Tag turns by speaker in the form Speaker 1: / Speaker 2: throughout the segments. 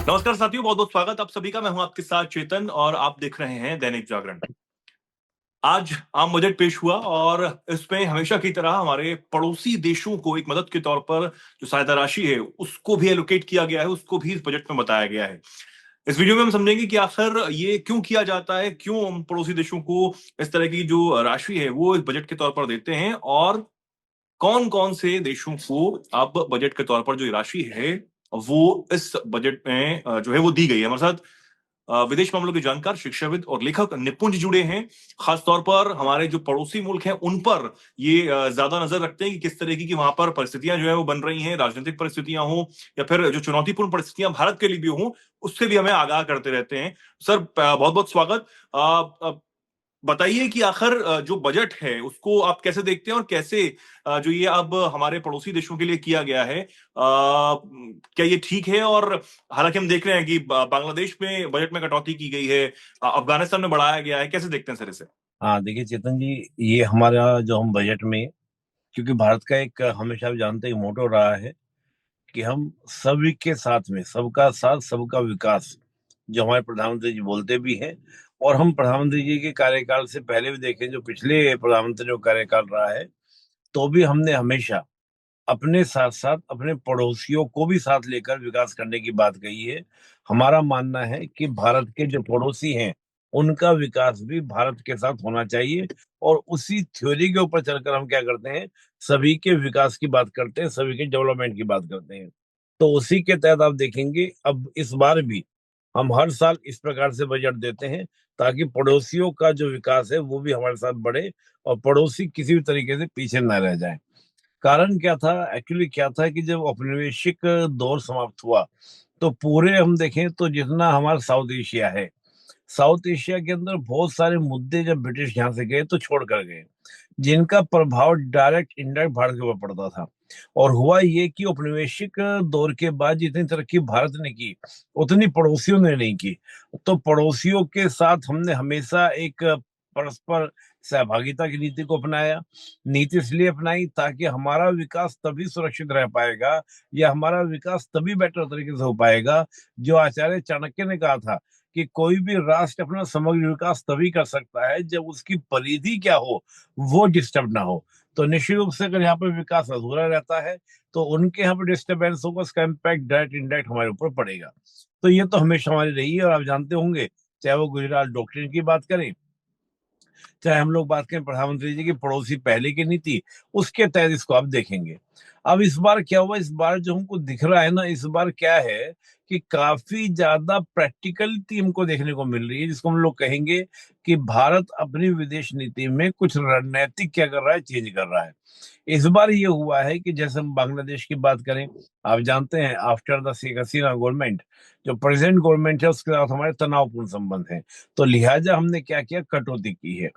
Speaker 1: नमस्कार साथियों, बहुत बहुत स्वागत आप सभी का। मैं हूं आपके साथ चेतन और आप देख रहे हैं दैनिक जागरण। आज आम बजट पेश हुआ और इसमें हमेशा की तरह हमारे पड़ोसी देशों को एक मदद के तौर पर जो सहायता राशि है उसको भी एलोकेट किया गया है, उसको भी इस बजट में बताया गया है। इस वीडियो में हम समझेंगे कि आखिर ये क्यों किया जाता है, क्यों हम पड़ोसी देशों को इस तरह की जो राशि है वो इस बजट के तौर पर देते हैं और कौन कौन से देशों को अब बजट के तौर पर जो ये राशि है वो इस बजट में जो है वो दी गई है। हमारे साथ विदेश मामलों के जानकार, शिक्षाविद और लेखक निपुंज जुड़े हैं। खासतौर पर हमारे जो पड़ोसी मुल्क हैं उन पर ये ज्यादा नजर रखते हैं कि किस तरीके की वहां पर परिस्थितियां जो है वो बन रही हैं, राजनीतिक परिस्थितियां हो या फिर जो चुनौतीपूर्ण परिस्थितियां भारत के लिए भी हों, उससे भी हमें आगाह करते रहते हैं। सर, बहुत बहुत स्वागत। बताइए कि आखिर जो बजट है उसको आप कैसे देखते हैं और कैसे जो ये अब हमारे पड़ोसी देशों के लिए किया गया है, क्या ये ठीक है? और हालांकि हम देख रहे हैं कि बांग्लादेश में बजट में कटौती की गई है, अफगानिस्तान में बढ़ाया गया है, कैसे देखते हैं सर इसे?
Speaker 2: हाँ, देखिए चेतन जी, ये हमारा जो हम बजट में, क्योंकि भारत का एक हमेशा आप जानते हैं मोटो रहा है कि हम सभी के साथ में, सबका साथ सबका विकास, जो हमारे प्रधानमंत्री जी बोलते भी हैं। और हम प्रधानमंत्री जी के कार्यकाल से पहले भी देखें, जो पिछले प्रधानमंत्री जो कार्यकाल रहा है, तो भी हमने हमेशा अपने साथ साथ अपने पड़ोसियों को भी साथ लेकर विकास करने की बात कही है। हमारा मानना है कि भारत के जो पड़ोसी हैं, उनका विकास भी भारत के साथ होना चाहिए। और उसी थ्योरी के ऊपर चलकर हम क्या करते हैं, सभी के विकास की बात करते हैं, सभी के डेवलपमेंट की बात करते हैं। तो उसी के तहत आप देखेंगे, अब इस बार भी हम हर साल इस प्रकार से बजट देते हैं, ताकि पड़ोसियों का जो विकास है वो भी हमारे साथ बढ़े और पड़ोसी किसी भी तरीके से पीछे न रह जाए। कारण क्या था, एक्चुअली क्या था कि जब औपनिवेशिक दौर समाप्त हुआ, तो पूरे हम देखें तो जितना हमारा साउथ एशिया है, साउथ एशिया के अंदर बहुत सारे मुद्दे जब ब्रिटिश यहाँ से गए तो छोड़ कर गए, जिनका प्रभाव डायरेक्ट इनडायरेक्ट भारत के ऊपर पड़ता था। और हुआ ये कि औपनिवेशिक दौर के बाद जितनी तरक्की भारत ने की, उतनी पड़ोसियों ने नहीं की। तो पड़ोसियों के साथ हमने हमेशा एक परस्पर सहभागिता की नीति को अपनाया। नीति इसलिए अपनाई ताकि हमारा विकास तभी सुरक्षित रह पाएगा, या हमारा विकास तभी बेटर तरीके से हो पाएगा। जो आचार्य चाणक्य ने कहा था कि कोई भी राष्ट्र अपना समग्र विकास तभी कर सकता है जब उसकी परिधि क्या हो, वो डिस्टर्ब ना हो। तो निश्चित रूप से अगर यहाँ पर विकास अधूरा रहता है, तो उनके यहाँ पर डिस्टर्बेंस होगा, उसका इम्पैक्ट डायरेक्ट इनडायरेक्ट हमारे ऊपर पड़ेगा। तो ये तो हमेशा हमारी रही है। और आप जानते होंगे, चाहे वो गुजरात डॉक्ट्रिन की बात करें, चाहे हम लोग बात करें प्रधानमंत्री जी की पड़ोसी पहले की नीति, उसके तहत इसको आप देखेंगे। अब इस बार क्या हुआ, इस बार जो हमको दिख रहा है ना, इस बार क्या है कि काफी ज्यादा प्रैक्टिकलिटी हमको देखने को मिल रही है, जिसको हम लोग कहेंगे कि भारत अपनी विदेश नीति में कुछ रणनीतिक क्या कर रहा है, चेंज कर रहा है। इस बार ये हुआ है कि जैसे हम बांग्लादेश की बात करें, आप जानते हैं after the Sheikh Hasina government, जो प्रेजेंट गवर्नमेंट है उसके साथ हमारे तनावपूर्ण संबंध है। तो लिहाजा हमने क्या किया, कटौती की है।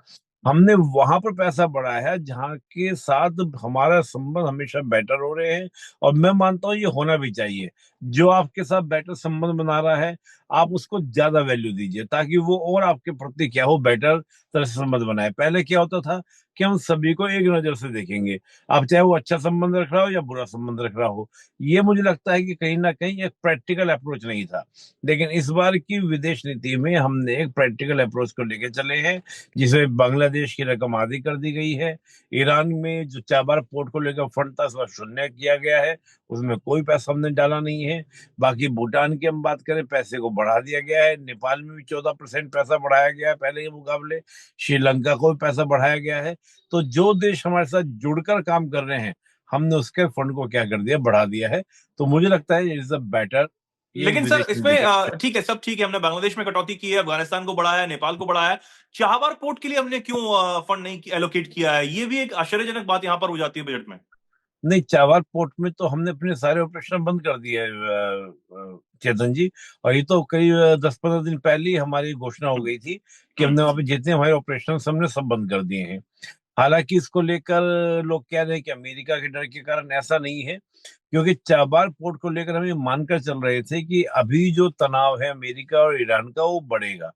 Speaker 2: हमने वहां पर पैसा बढ़ाया है जहां के साथ हमारा संबंध हमेशा बेटर हो रहे हैं। और मैं मानता हूँ ये होना भी चाहिए। जो आपके साथ बेटर संबंध बना रहा है, आप उसको ज्यादा वैल्यू दीजिए, ताकि वो और आपके प्रति क्या हो, बेटर तरह से संबंध बनाए। पहले क्या होता था कि हम सभी को एक नजर से देखेंगे, अब चाहे वो अच्छा संबंध रख रहा हो या बुरा संबंध रख रहा हो। ये मुझे लगता है कि कहीं ना कहीं एक प्रैक्टिकल अप्रोच नहीं था। लेकिन इस बार की विदेश नीति में हमने एक प्रैक्टिकल अप्रोच को लेकर चले हैं, जिसमें बांग्लादेश की रकम आधी कर दी गई है। ईरान में जो चाबार पोर्ट को लेकर फंड था, उसका शून्य किया गया है, उसमें कोई पैसा हमने डाला नहीं है। बाकी भूटान की हम बात करें, पैसे को बढ़ा दिया गया है। नेपाल में भी 14% पैसा बढ़ाया गया है पहले के मुकाबले। श्रीलंका को भी पैसा बढ़ाया गया है। तो जो देश हमारे साथ जुड़कर काम कर रहे हैं, हमने उसके फंड को क्या कर दिया, बढ़ा दिया है। तो मुझे लगता है इट इज अ बेटर, ये एक
Speaker 1: लेकिन सर
Speaker 2: विदेश नीति
Speaker 1: इसमें
Speaker 2: का।
Speaker 1: ठीक है, सब ठीक है, हमने बांग्लादेश में कटौती की है, अफगानिस्तान को बढ़ाया है, नेपाल को बढ़ाया है। चाहवार पोर्ट के लिए हमने क्यों फंड नहीं एलोकेट किया है? ये भी एक आश्चर्यजनक बात यहाँ पर हो जाती है बजट में।
Speaker 2: नहीं, चावार पोर्ट में तो हमने अपने सारे ऑपरेशन बंद कर दिए हैं, चेतन जी। और ये तो करीब 10-15 दिन पहले ही हमारी घोषणा हो
Speaker 1: हम्म।
Speaker 2: गई थी कि
Speaker 1: हम्म।
Speaker 2: हमने वहां पे जितने हमारे ऑपरेशन हमने सब बंद कर दिए हैं। हालांकि इसको लेकर लोग कह रहे हैं कि अमेरिका के डर के कारण, ऐसा नहीं है। क्योंकि चाबार पोर्ट को लेकर हम ये मानकर चल रहे थे कि अभी जो तनाव है अमेरिका और ईरान का, वो बढ़ेगा।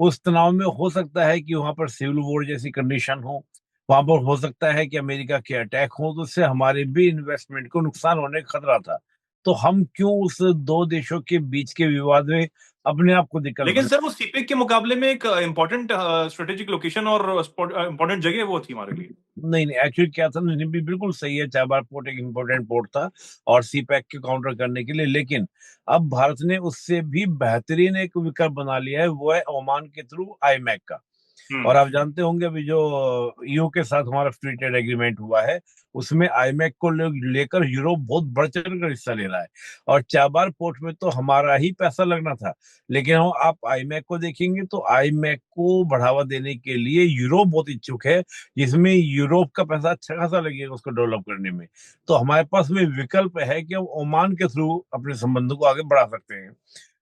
Speaker 2: उस तनाव में हो सकता है कि वहां पर सिविल वॉर जैसी कंडीशन हो, वहां पर हो सकता है कि अमेरिका के अटैक हो, तो उससे हमारे भी इन्वेस्टमेंट को नुकसान होने का खतरा था। तो हम क्यों उस दो देशों के बीच के विवाद में अपने आप को दिक्कत
Speaker 1: लेकिन
Speaker 2: बना।
Speaker 1: सर वो सीपेक के मुकाबले में एक इंपॉर्टेंट स्ट्रेटेजिक लोकेशन और इंपॉर्टेंट जगह वो थी हमारे लिए।
Speaker 2: नहीं नहीं, एक्चुअली क्या था, नहीं भी बिल्कुल सही है, चाबार पोर्ट एक इम्पोर्टेंट पोर्ट था और सी पैक के काउंटर करने के लिए, लेकिन अब भारत ने उससे भी बेहतरीन एक विकल्प बना लिया है, वो है ओमान के थ्रू आईमैक का। और
Speaker 1: हम्म।
Speaker 2: आप जानते होंगे अभी जो ईयू के साथ हमारा फ्री ट्रेड एग्रीमेंट हुआ है, उसमें आईमैक को लेकर यूरोप बहुत बढ़ चढ़ कर हिस्सा ले रहा है। और चाबार पोर्ट में तो हमारा ही पैसा लगना था, लेकिन हम आप आईमैक को देखेंगे तो आईमैक को बढ़ावा देने के लिए यूरोप बहुत इच्छुक है, जिसमें यूरोप का पैसा अच्छा खासा लगेगा उसको डेवलप करने में। तो हमारे पास में विकल्प है कि हम ओमान के थ्रू अपने संबंधों को आगे बढ़ा सकते हैं।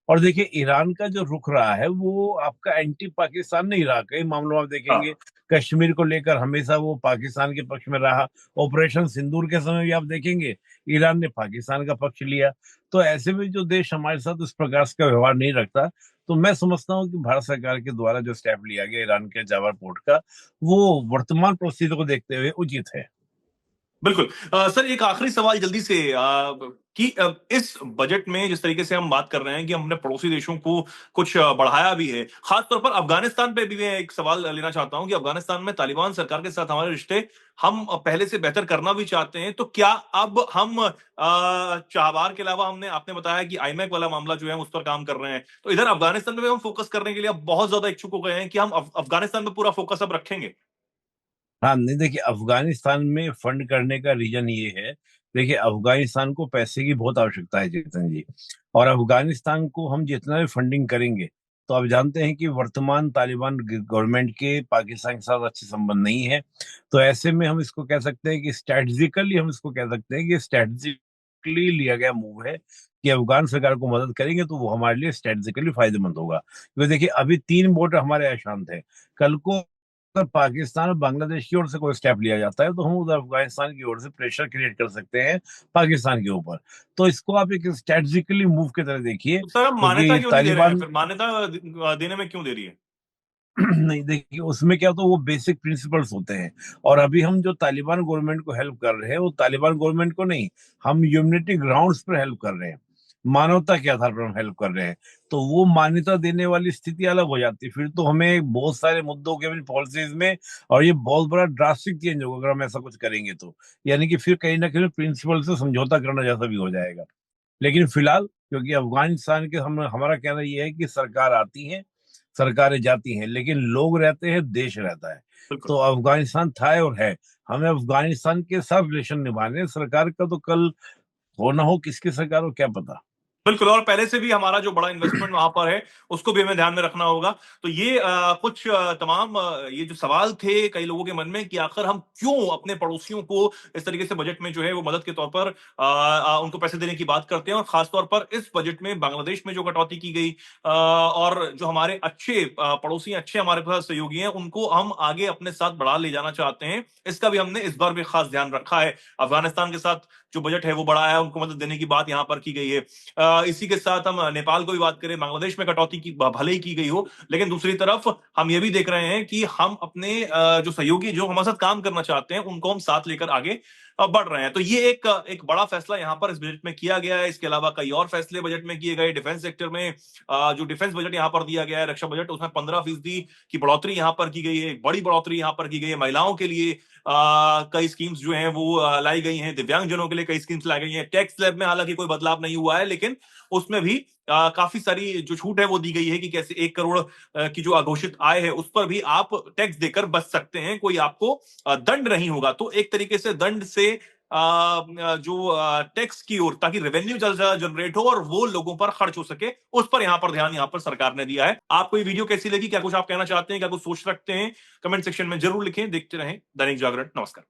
Speaker 2: और देखिए ईरान का जो रुख रहा है वो आपका एंटी पाकिस्तान नहीं रहा, कई मामलों में आप देखेंगे
Speaker 1: हाँ
Speaker 2: कश्मीर को लेकर हमेशा वो पाकिस्तान के पक्ष में रहा। ऑपरेशन सिंदूर के समय भी आप देखेंगे ईरान ने पाकिस्तान का पक्ष लिया। तो ऐसे में जो देश हमारे साथ इस प्रकार का व्यवहार नहीं रखता, तो मैं समझता हूँ कि भारत सरकार के द्वारा जो स्टेप लिया गया ईरान के जावर पोर्ट का, वो वर्तमान परिस्थितियों को देखते हुए उचित है।
Speaker 1: बिल्कुल। सर एक आखिरी सवाल जल्दी से कि इस बजट में जिस तरीके से हम बात कर रहे हैं कि हमने पड़ोसी देशों को कुछ बढ़ाया भी है, खासतौर पर अफगानिस्तान पे भी मैं एक सवाल लेना चाहता हूं कि अफगानिस्तान में तालिबान सरकार के साथ हमारे रिश्ते हम पहले से बेहतर करना भी चाहते हैं, तो क्या अब हम चाबार के अलावा हमने आपने बताया कि आईमैक वाला मामला जो है हम उस पर काम कर रहे हैं, तो इधर अफगानिस्तान में भी हम फोकस करने के लिए अब बहुत ज्यादा इच्छुक हो गए हैं कि हम अफगानिस्तान में पूरा फोकस अब रखेंगे।
Speaker 2: हाँ नहीं, देखिए अफगानिस्तान में फंड करने का रीजन ये है, देखिए अफगानिस्तान को पैसे की बहुत आवश्यकता है चेतन जी। और अफगानिस्तान को हम जितना भी फंडिंग करेंगे, तो आप जानते हैं कि वर्तमान तालिबान गवर्नमेंट के पाकिस्तान के साथ अच्छे संबंध नहीं है। तो ऐसे में हम इसको कह सकते हैं कि स्ट्रेटजिकली हम इसको कह सकते हैं कि स्ट्रेटजिकली लिया गया मूव है कि अफगान सरकार को मदद करेंगे तो वो हमारे लिए स्ट्रेटजिकली फायदेमंद होगा। क्योंकि देखिए अभी 3 वोट हमारे अशांत है। कल को अगर पाकिस्तान और बांग्लादेश की ओर से कोई स्टेप लिया जाता है, तो हम उधर अफगानिस्तान की ओर से प्रेशर क्रिएट कर सकते हैं पाकिस्तान के ऊपर। तो इसको आप एक स्ट्रेटजिकली मूव की तरह देखिए,
Speaker 1: तो सर अब मान्यता
Speaker 2: क्योंकि
Speaker 1: क्यों नहीं दे रहे हैं,
Speaker 2: तालिबान
Speaker 1: फिर मान्यता देने में क्यों देरी है?
Speaker 2: नहीं, देखिए उसमें क्या, तो वो बेसिक प्रिंसिपल्स होते हैं। और अभी हम जो तालिबान गवर्नमेंट को हेल्प कर रहे हैं, वो तालिबान गवर्नमेंट को नहीं, हम ह्यूमनिटी ग्राउंड्स पर हेल्प कर रहे हैं, मानवता के आधार पर हम हेल्प कर रहे हैं। तो वो मान्यता देने वाली स्थिति अलग हो जाती है, फिर तो हमें बहुत सारे मुद्दों के पॉलिसीज में, और ये बहुत बड़ा ड्रास्टिक चेंज होगा अगर हम ऐसा कुछ करेंगे तो। यानी कि फिर कहीं ना कहीं प्रिंसिपल से समझौता करना जैसा भी हो जाएगा। लेकिन फिलहाल क्योंकि अफगानिस्तान के हम हमारा कहना ये है कि सरकार आती है, सरकारें जाती हैं, लेकिन लोग रहते हैं, देश रहता है।
Speaker 1: बिल्कुल।
Speaker 2: तो अफगानिस्तान था और है, हमें अफगानिस्तान के साथ रिलेशन निभाने हैं। सरकार का तो कल हो ना हो, किसकी सरकार हो क्या पता।
Speaker 1: बिल्कुल, और पहले से भी हमारा जो बड़ा इन्वेस्टमेंट वहां पर है, उसको भी हमें ध्यान में रखना होगा। तो ये कुछ तमाम ये जो सवाल थे कई लोगों के मन में कि आखिर हम क्यों अपने पड़ोसियों को इस तरीके से बजट में जो है वो मदद के तौर पर उनको पैसे देने की बात करते हैं, और खासतौर पर इस बजट में बांग्लादेश में जो कटौती की गई और जो हमारे अच्छे पड़ोसी अच्छे हमारे पास सहयोगी हैं, उनको हम आगे अपने साथ बढ़ा ले जाना चाहते हैं। इसका भी हमने इस बार भी खास ध्यान रखा है। अफगानिस्तान के साथ जो बजट है वो बढ़ाया है, उनको मदद देने की बात यहाँ पर की गई है। इसी के साथ हम नेपाल को भी बात करें, बांग्लादेश में कटौती की भले ही की गई हो, लेकिन दूसरी तरफ हम ये भी देख रहे हैं कि हम अपने जो सहयोगी जो हमारे साथ काम करना चाहते हैं उनको हम साथ लेकर आगे बढ़ रहे हैं। तो ये एक एक बड़ा फैसला यहाँ पर इस बजट में किया गया है। इसके अलावा कई और फैसले बजट में किए गए। डिफेंस सेक्टर में जो डिफेंस बजट यहाँ पर दिया गया है, रक्षा बजट, उसमें 15% की बढ़ोतरी यहाँ पर की गई है। एक बड़ी बढ़ोतरी यहाँ पर की गई है। महिलाओं के लिए कई स्कीम्स जो हैं वो लाई गई हैं। दिव्यांगजनों के लिए कई स्कीम्स लाई गई हैं। टैक्स स्लैब में हालांकि कोई बदलाव नहीं हुआ है, लेकिन उसमें भी काफी सारी जो छूट है वो दी गई है कि कैसे 1 करोड़ की जो अघोषित आय है उस पर भी आप टैक्स देकर बच सकते हैं, कोई आपको दंड नहीं होगा। तो एक तरीके से दंड से जो टैक्स की ओर, ताकि रेवेन्यू ज्यादा जनरेट हो और वो लोगों पर खर्च हो सके, उस पर यहाँ पर ध्यान यहाँ पर सरकार ने दिया है। आपको ये वीडियो कैसी लगी? क्या कुछ आप कहना चाहते हैं? क्या कुछ सोच रखते हैं? कमेंट सेक्शन में जरूर लिखें। देखते रहें दैनिक जागरण। नमस्कार।